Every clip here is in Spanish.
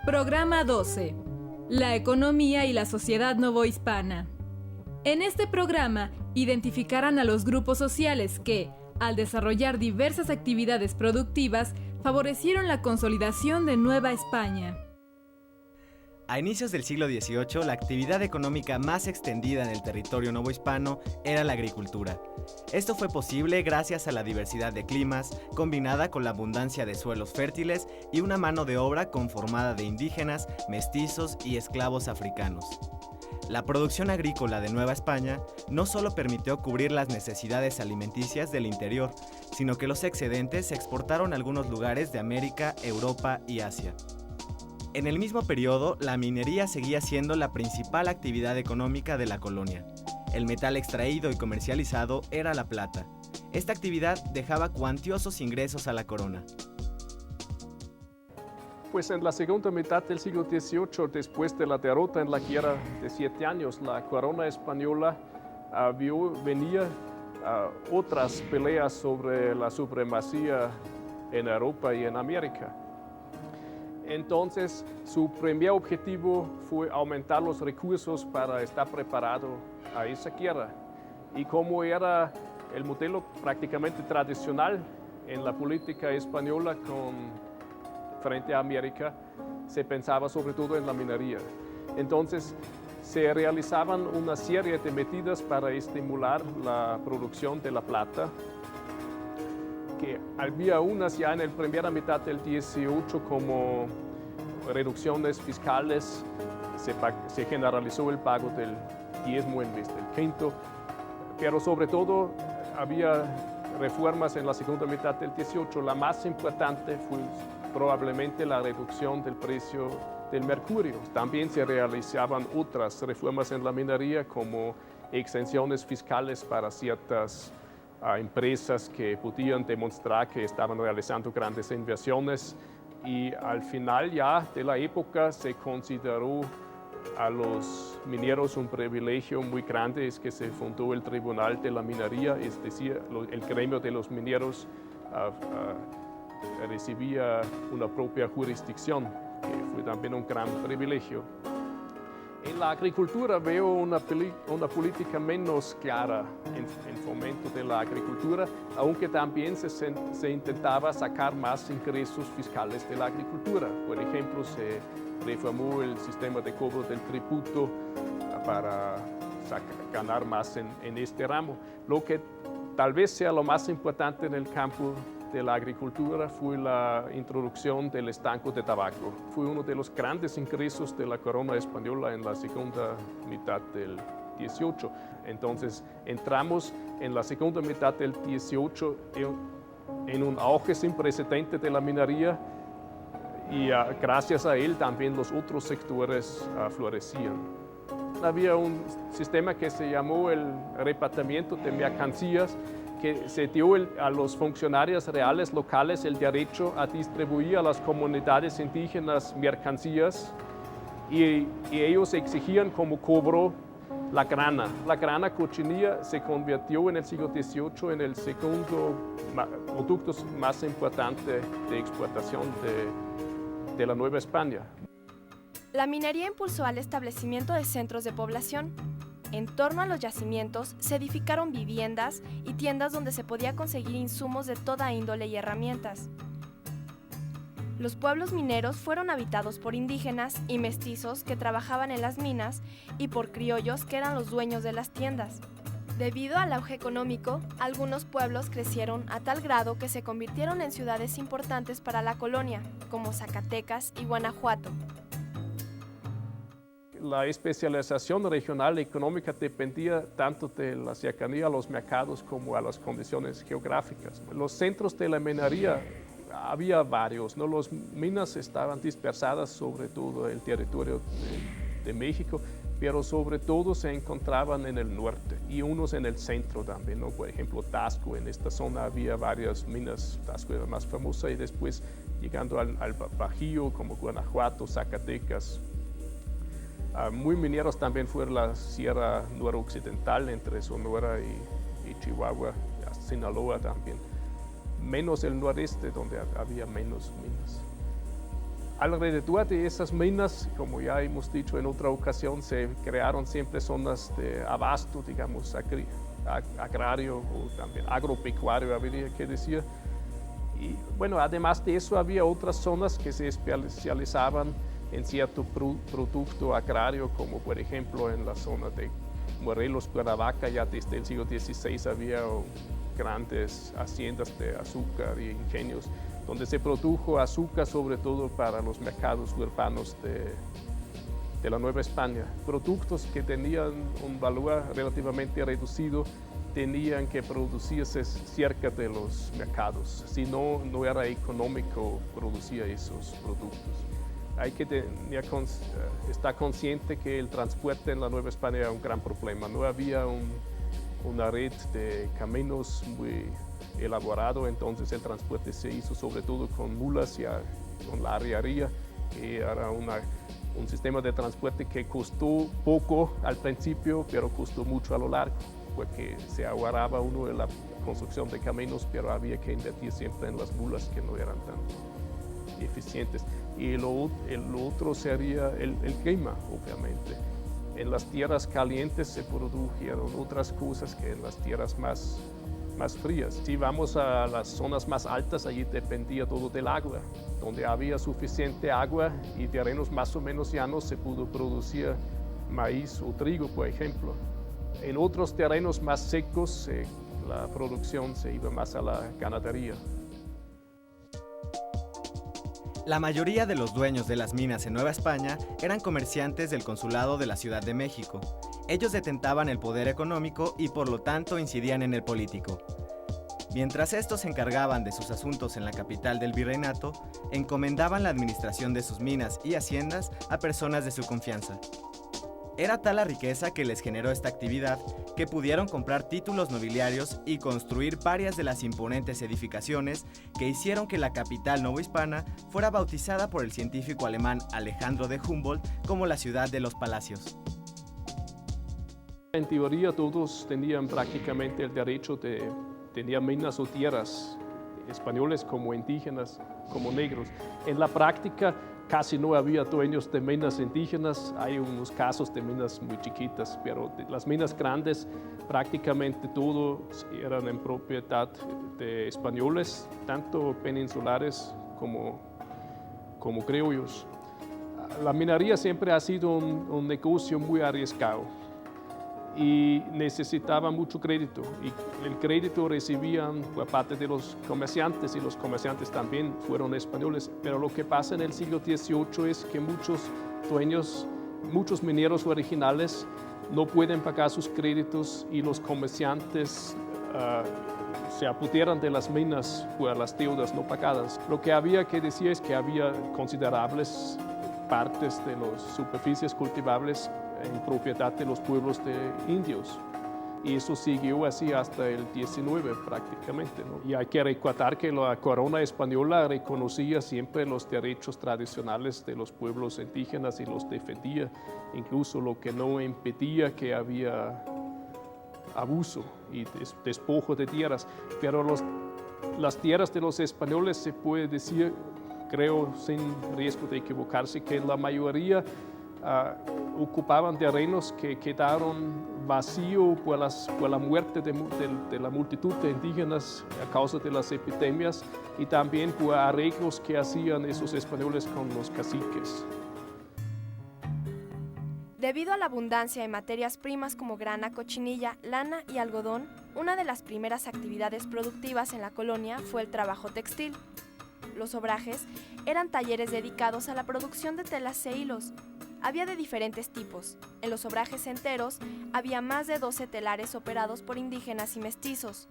Programa 12. La economía y la sociedad novohispana. En este programa identificarán a los grupos sociales que, al desarrollar diversas actividades productivas, favorecieron la consolidación de Nueva España. A inicios del siglo XVIII, la actividad económica más extendida en el territorio novohispano era la agricultura. Esto fue posible gracias a la diversidad de climas, combinada con la abundancia de suelos fértiles y una mano de obra conformada de indígenas, mestizos y esclavos africanos. La producción agrícola de Nueva España no solo permitió cubrir las necesidades alimenticias del interior, sino que los excedentes se exportaron a algunos lugares de América, Europa y Asia. En el mismo periodo, la minería seguía siendo la principal actividad económica de la colonia. El metal extraído y comercializado era la plata. Esta actividad dejaba cuantiosos ingresos a la corona. Pues en la segunda mitad del siglo XVIII, después de la derrota en la Guerra de 7 años, la corona española vio venir otras peleas sobre la supremacía en Europa y en América. Entonces, su primer objetivo fue aumentar los recursos para estar preparado a esa guerra. Y como era el modelo prácticamente tradicional en la política española frente a América, se pensaba sobre todo en la minería. Entonces, se realizaban una serie de medidas para estimular la producción de la plata, que había unas ya en la primera mitad del 18 como reducciones fiscales, se generalizó el pago del diezmo en vez del quinto, pero sobre todo había reformas en la segunda mitad del 18. La más importante fue probablemente la reducción del precio del mercurio. También se realizaban otras reformas en la minería como exenciones fiscales para ciertas empresas que podían demostrar que estaban realizando grandes inversiones, y al final ya de la época se consideró a los mineros un privilegio muy grande, es que se fundó el Tribunal de la Minería, es decir, el gremio de los mineros recibía una propia jurisdicción, que fue también un gran privilegio. En la agricultura veo una política menos clara en fomento de la agricultura, aunque también se intentaba sacar más ingresos fiscales de la agricultura. Por ejemplo, se reformó el sistema de cobro del tributo para ganar más en este ramo. Lo que tal vez sea lo más importante en el campo de la agricultura fue la introducción del estanco de tabaco. Fue uno de los grandes ingresos de la corona española en la segunda mitad del 18. Entonces entramos en la segunda mitad del 18 en un auge sin precedente de la minería, y gracias a él también los otros sectores florecían. Había un sistema que se llamó el repartimiento de mercancías, que se dio a los funcionarios reales locales el derecho a distribuir a las comunidades indígenas mercancías, y ellos exigían como cobro la grana. La grana cochinilla se convirtió en el siglo XVIII en el segundo producto más importante de exportación de la Nueva España. La minería impulsó al establecimiento de centros de población. En torno a los yacimientos se edificaron viviendas y tiendas donde se podía conseguir insumos de toda índole y herramientas. Los pueblos mineros fueron habitados por indígenas y mestizos que trabajaban en las minas y por criollos que eran los dueños de las tiendas. Debido al auge económico, algunos pueblos crecieron a tal grado que se convirtieron en ciudades importantes para la colonia, como Zacatecas y Guanajuato. La especialización regional económica dependía tanto de la cercanía a los mercados como a las condiciones geográficas. Los centros de la minería había varios, ¿no? Las minas estaban dispersadas sobre todo el territorio de México, pero sobre todo se encontraban en el norte y unos en el centro también, ¿no? Por ejemplo, Tasco, en esta zona había varias minas, Tasco era más famosa, y después llegando al Bajío, como Guanajuato, Zacatecas. Muy mineros también fue la Sierra Noroccidental, entre Sonora y Chihuahua, Sinaloa también. Menos el noreste, donde había menos minas. Alrededor de esas minas, como ya hemos dicho en otra ocasión, se crearon siempre zonas de abasto, digamos, agrario o también agropecuario, habría que decir. Y bueno, además de eso había otras zonas que se especializaban en cierto producto agrario, como por ejemplo en la zona de Morelos, Cuernavaca, ya desde el siglo XVI había grandes haciendas de azúcar y ingenios, donde se produjo azúcar sobre todo para los mercados urbanos de la Nueva España. Productos que tenían un valor relativamente reducido tenían que producirse cerca de los mercados, si no, no era económico producir esos productos. Hay que estar consciente que el transporte en la Nueva España era un gran problema. No había una red de caminos muy elaborado, entonces el transporte se hizo sobre todo con mulas y con la arriería, que era un sistema de transporte que costó poco al principio, pero costó mucho a lo largo, porque se ahorraba uno en la construcción de caminos, pero había que invertir siempre en las mulas que no eran tan eficientes. Y lo otro sería el clima, obviamente. En las tierras calientes se produjeron otras cosas que en las tierras más frías. Si vamos a las zonas más altas, allí dependía todo del agua. Donde había suficiente agua y terrenos más o menos llanos, se pudo producir maíz o trigo, por ejemplo. En otros terrenos más secos, la producción se iba más a la ganadería. La mayoría de los dueños de las minas en Nueva España eran comerciantes del Consulado de la Ciudad de México. Ellos detentaban el poder económico y por lo tanto incidían en el político. Mientras estos se encargaban de sus asuntos en la capital del virreinato, encomendaban la administración de sus minas y haciendas a personas de su confianza. Era tal la riqueza que les generó esta actividad que pudieron comprar títulos nobiliarios y construir varias de las imponentes edificaciones que hicieron que la capital novohispana fuera bautizada por el científico alemán Alejandro de Humboldt como la ciudad de los palacios. En teoría todos tenían prácticamente el derecho de tener minas o tierras, españoles como indígenas, como negros. En la práctica casi no había dueños de minas indígenas, hay unos casos de minas muy chiquitas, pero las minas grandes prácticamente todos eran en propiedad de españoles, tanto peninsulares como criollos. La minería siempre ha sido un negocio muy arriesgado y necesitaba mucho crédito, y el crédito recibían por parte de los comerciantes, y los comerciantes también fueron españoles. Pero lo que pasa en el siglo XVIII es que muchos mineros originales no pueden pagar sus créditos, y los comerciantes se apoderan de las minas por las deudas no pagadas. Lo que había que decir es que había considerables partes de las superficies cultivables en propiedad de los pueblos de indios. Y eso siguió así hasta el XIX prácticamente, ¿no? Y hay que recordar que la corona española reconocía siempre los derechos tradicionales de los pueblos indígenas y los defendía, incluso lo que no impedía que había abuso y despojo de tierras. Pero las tierras de los españoles, se puede decir, creo sin riesgo de equivocarse, que en la mayoría ocupaban terrenos que quedaron vacíos por la muerte de la multitud de indígenas a causa de las epidemias, y también por arreglos que hacían esos españoles con los caciques. Debido a la abundancia de materias primas como grana, cochinilla, lana y algodón, una de las primeras actividades productivas en la colonia fue el trabajo textil. Los obrajes eran talleres dedicados a la producción de telas e hilos. Había de diferentes tipos. En los obrajes enteros había más de 12 telares operados por indígenas y mestizos.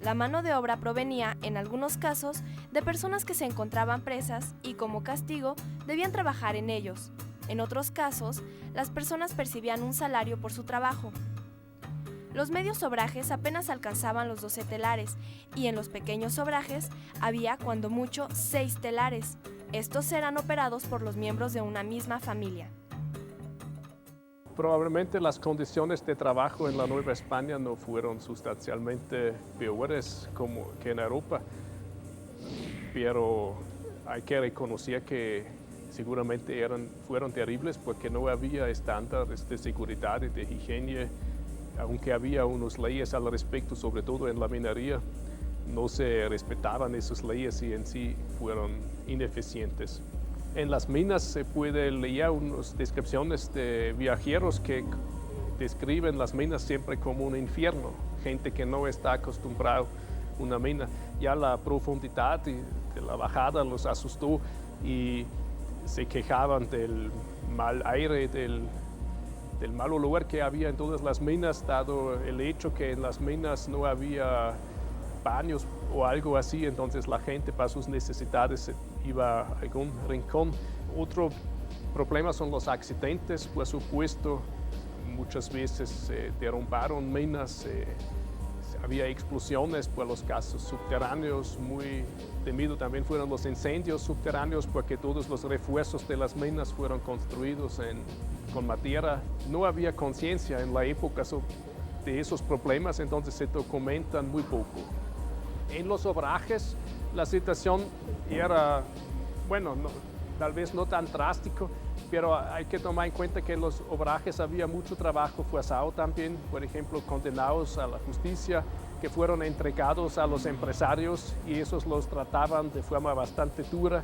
La mano de obra provenía, en algunos casos, de personas que se encontraban presas y, como castigo, debían trabajar en ellos. En otros casos, las personas percibían un salario por su trabajo. Los medios obrajes apenas alcanzaban los 12 telares y en los pequeños obrajes había, cuando mucho, 6 telares. Estos eran operados por los miembros de una misma familia. Probablemente las condiciones de trabajo en la Nueva España no fueron sustancialmente peores como que en Europa, pero hay que reconocer que seguramente fueron terribles porque no había estándares de seguridad y de higiene, aunque había unas leyes al respecto, sobre todo en la minería, no se respetaban esas leyes y en sí fueron ineficientes. En las minas se puede leer unas descripciones de viajeros que describen las minas siempre como un infierno, gente que no está acostumbrada a una mina. Ya la profundidad de la bajada los asustó y se quejaban del mal aire, del mal olor que había en todas las minas, dado el hecho que en las minas no había baños o algo así, entonces la gente para sus necesidades iba a algún rincón. Otro problema son los accidentes, por supuesto, muchas veces se derrumbaron minas, había explosiones por los gases subterráneos, muy temido también fueron los incendios subterráneos porque todos los refuerzos de las minas fueron construidos con madera. No había conciencia en la época de esos problemas, entonces se documentan muy poco. En los obrajes la situación era, bueno, tal vez no tan drástico, pero hay que tomar en cuenta que en los obrajes había mucho trabajo forzado también, por ejemplo, condenados a la justicia, que fueron entregados a los empresarios y esos los trataban de forma bastante dura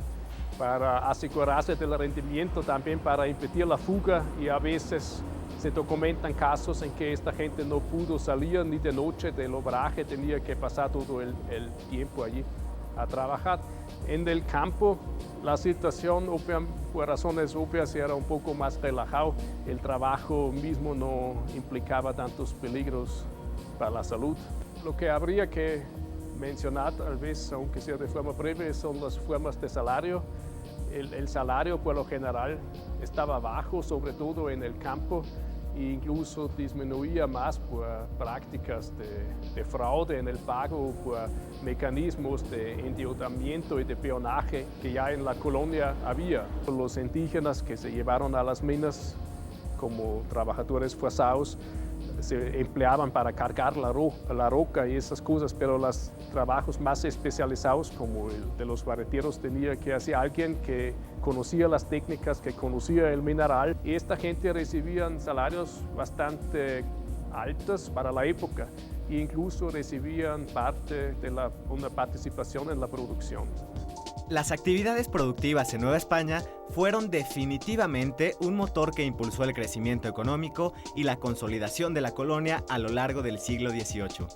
para asegurarse del rendimiento, también para impedir la fuga, y a veces se documentan casos en que esta gente no pudo salir ni de noche del obraje, tenía que pasar todo el tiempo allí a trabajar. En el campo la situación, por razones obvias, era un poco más relajado. El trabajo mismo no implicaba tantos peligros para la salud. Lo que habría que mencionar, tal vez, aunque sea de forma breve, son las formas de salario. El salario, por lo general, estaba bajo, sobre todo en el campo, e incluso disminuía más por prácticas de fraude en el pago, por mecanismos de endeudamiento y de peonaje que ya en la colonia había. Los indígenas que se llevaron a las minas como trabajadores forzados se empleaban para cargar la roca y esas cosas, pero los trabajos más especializados, como el de los barreteros, tenía que hacer alguien que conocía las técnicas, que conocía el mineral, y esta gente recibían salarios bastante altos para la época e incluso recibían una participación en la producción. Las actividades productivas en Nueva España fueron definitivamente un motor que impulsó el crecimiento económico y la consolidación de la colonia a lo largo del siglo XVIII.